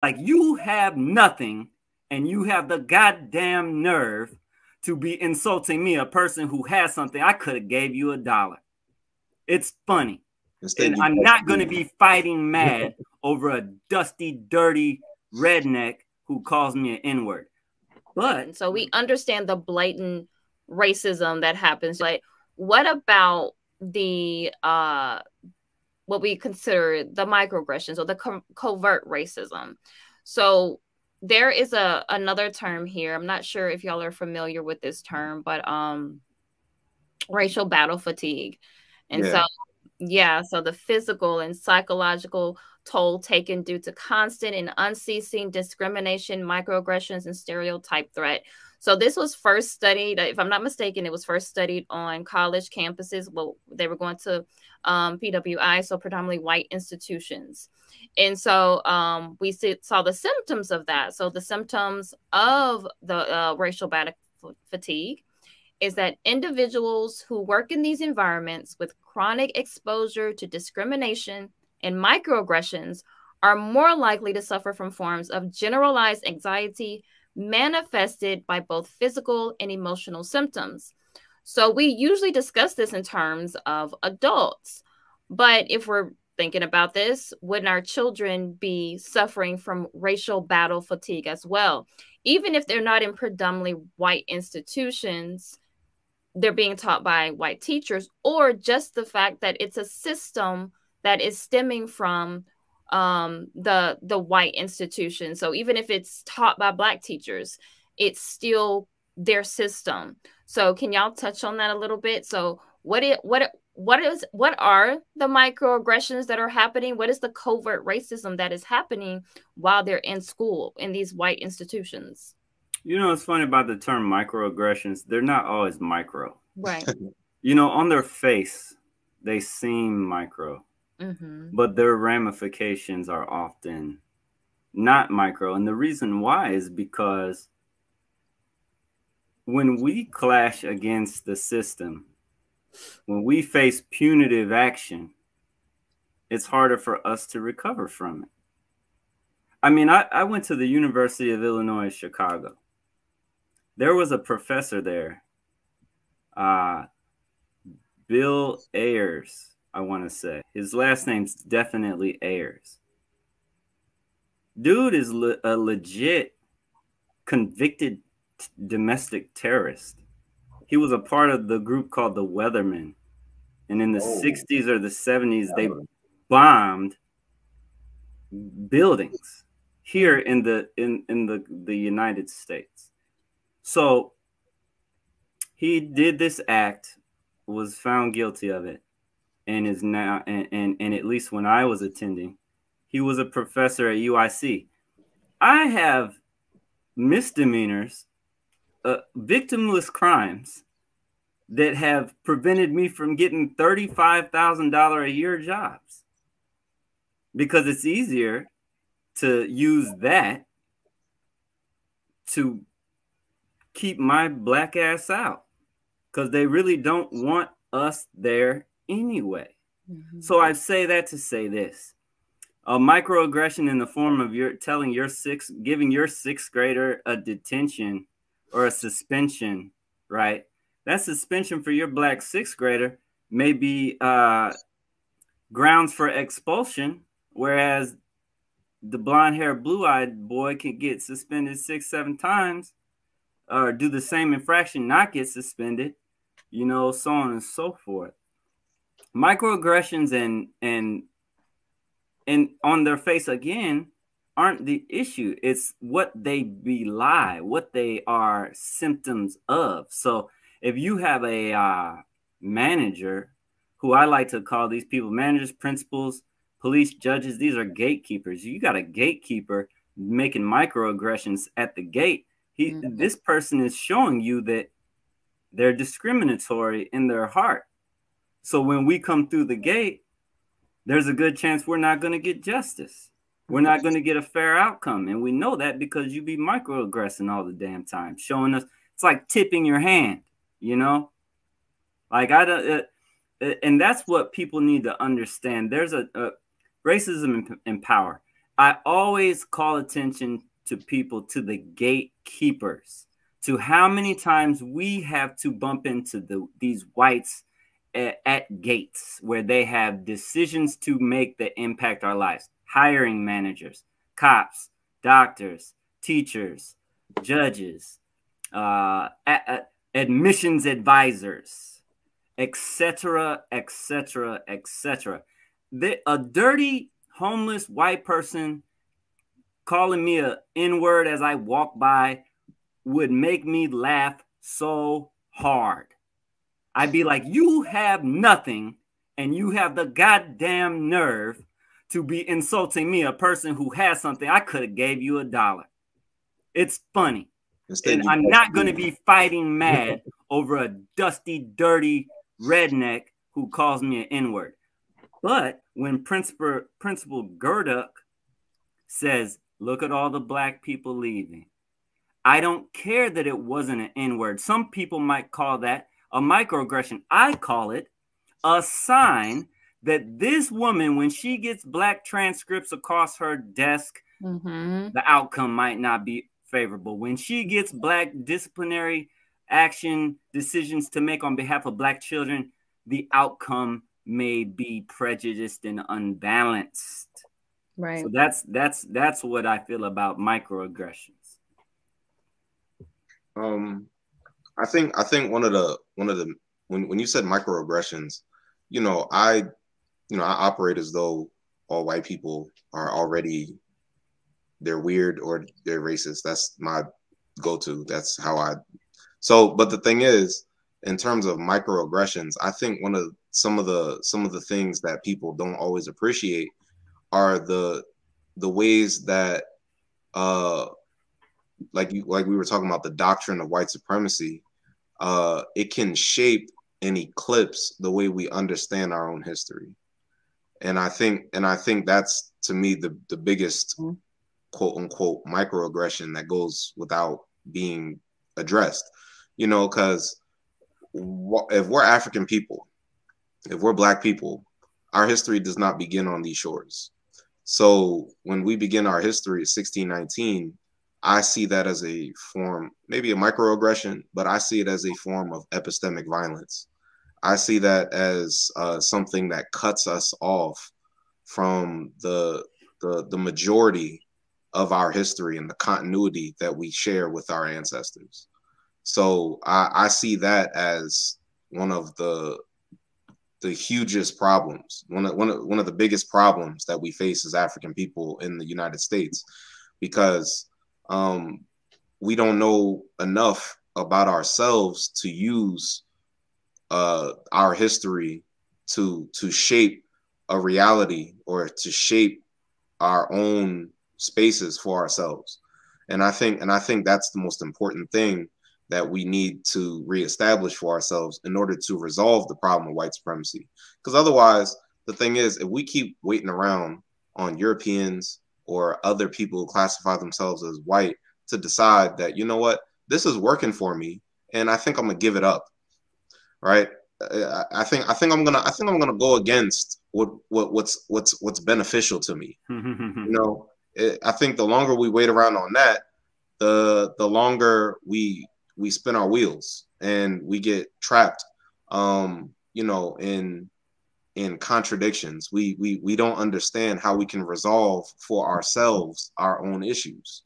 Like, you have nothing, and you have the goddamn nerve to be insulting me, a person who has something. I could have gave you $1. It's funny. And I'm not going to be fighting mad over a dusty, dirty redneck who calls me an N-word. But so we understand the blatant racism that happens. Like, what about the what we consider the microaggressions or the covert racism? So there is another term here. I'm not sure if y'all are familiar with this term, but racial battle fatigue. And so so the physical and psychological toll taken due to constant and unceasing discrimination, microaggressions, and stereotype threat. So this was first studied, if I'm not mistaken, it was first studied on college campuses. Well, they were going to PWI, so predominantly white institutions. And so we saw the symptoms of that. So the symptoms of the racial battle fatigue is that individuals who work in these environments with chronic exposure to discrimination and microaggressions are more likely to suffer from forms of generalized anxiety manifested by both physical and emotional symptoms. So we usually discuss this in terms of adults, but if we're thinking about this, wouldn't our children be suffering from racial battle fatigue as well? Even if they're not in predominantly white institutions, they're being taught by white teachers, or just the fact that it's a system that is stemming from the white institution. So even if it's taught by Black teachers, it's still their system. So can y'all touch on that a little bit? So what are the microaggressions that are happening? What is the covert racism that is happening while they're in school in these white institutions? You know, it's funny about the term microaggressions. They're not always micro. Right. You know, on their face, they seem micro, but their ramifications are often not micro. And the reason why is because when we clash against the system, when we face punitive action, it's harder for us to recover from it. I mean, I went to the University of Illinois, Chicago. There was a professor there, Bill Ayers, I want to say. His last name's definitely Ayers. Dude is a legit convicted domestic terrorist. He was a part of the group called the Weathermen. And in the 60s or the 70s, they bombed buildings here in the United States. So he did this act, was found guilty of it, and is now, and at least when I was attending, he was a professor at UIC. I have misdemeanors, victimless crimes that have prevented me from getting $35,000 a year jobs, because it's easier to use that to keep my Black ass out, because they really don't want us there anyway. So I say that to say this: a microaggression in the form of giving your sixth grader a detention or a suspension, right? That suspension for your Black sixth grader may be grounds for expulsion, whereas the blonde-haired, blue-eyed boy can get suspended 6-7 times, or do the same infraction, not get suspended, you know, so on and so forth. Microaggressions and on their face, again, aren't the issue. It's what they belie, what they are symptoms of. So if you have a manager, who I like to call these people managers, principals, police, judges, these are gatekeepers. You got a gatekeeper making microaggressions at the gate. This person is showing you that they're discriminatory in their heart. So when we come through the gate, there's a good chance we're not going to get justice. We're not going to get a fair outcome. And we know that because you be microaggressing all the damn time, showing us. It's like tipping your hand, you know? Like, I don't, and that's what people need to understand. There's a racism and power. I always call attention to people, to the gatekeepers, to how many times we have to bump into these whites at gates where they have decisions to make that impact our lives. Hiring managers, cops, doctors, teachers, judges, admissions advisors, etc., etc., etc. A dirty homeless white person calling me a N-word as I walk by would make me laugh so hard. I'd be like, you have nothing, and you have the goddamn nerve to be insulting me, a person who has something. I could have gave you $1. It's funny. And I'm not going to be fighting mad over a dusty, dirty redneck who calls me an N-word. But when Principal Gerduck says, look at all the black people leaving, I don't care that it wasn't an N-word. Some people might call that a microaggression. I call it a sign that this woman, when she gets black transcripts across her desk, the outcome might not be favorable. When she gets black disciplinary action decisions to make on behalf of black children, the outcome may be prejudiced and unbalanced. Right. So that's what I feel about microaggressions. I think one of the when you said microaggressions, I operate as though all white people are already, they're weird or they're racist. That's my go-to. That's how but the thing is, in terms of microaggressions, I think some of the things that people don't always appreciate are the ways that like we were talking about the doctrine of white supremacy, it can shape and eclipse the way we understand our own history. And I think that's, to me, the biggest quote unquote microaggression that goes without being addressed, because if we're African people, if we're black people, our history does not begin on these shores. So when we begin our history at 1619, I see that as a form, maybe a microaggression, but I see it as a form of epistemic violence. I see that as something that cuts us off from the majority of our history and the continuity that we share with our ancestors. So I see that as one of the hugest problems, one of the biggest problems that we face as African people in the United States, because we don't know enough about ourselves to use our history to shape a reality or to shape our own spaces for ourselves. And I think that's the most important thing that we need to reestablish for ourselves in order to resolve the problem of white supremacy. Because otherwise, the thing is, if we keep waiting around on Europeans or other people who classify themselves as white to decide that, you know what, this is working for me, and I think I'm gonna give it up, right? I think I'm gonna go against what's beneficial to me. I think the longer we wait around on that, the longer we spin our wheels and we get trapped, in contradictions. We don't understand how we can resolve for ourselves our own issues,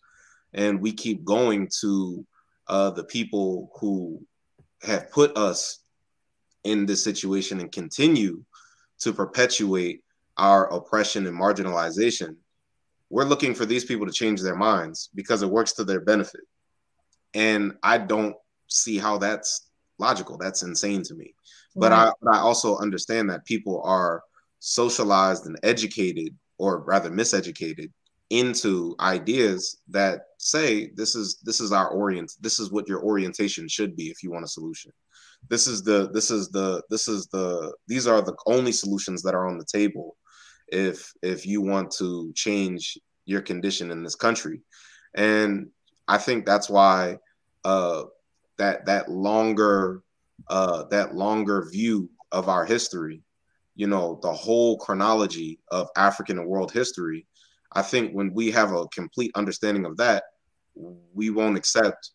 and we keep going to the people who have put us in this situation and continue to perpetuate our oppression and marginalization. We're looking for these people to change their minds because it works to their benefit. And I don't see how that's logical. That's insane to me. But I also understand that people are socialized and educated, or rather miseducated, into ideas that say this is what your orientation should be if you want a solution. These are the only solutions that are on the table if you want to change your condition in this country. And I think that's why that longer view of our history, the whole chronology of African and world history, I think when we have a complete understanding of that, we won't accept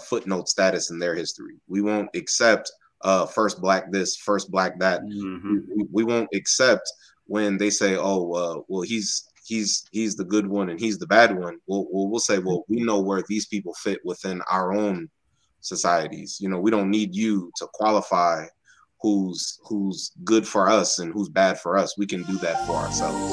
footnote status in their history. We won't accept first black this, first black that. We won't accept when they say, oh, well, he's the good one and he's the bad one. We'll say, well, we know where these people fit within our own societies. You know, we don't need you to qualify who's good for us and who's bad for us. We can do that for ourselves.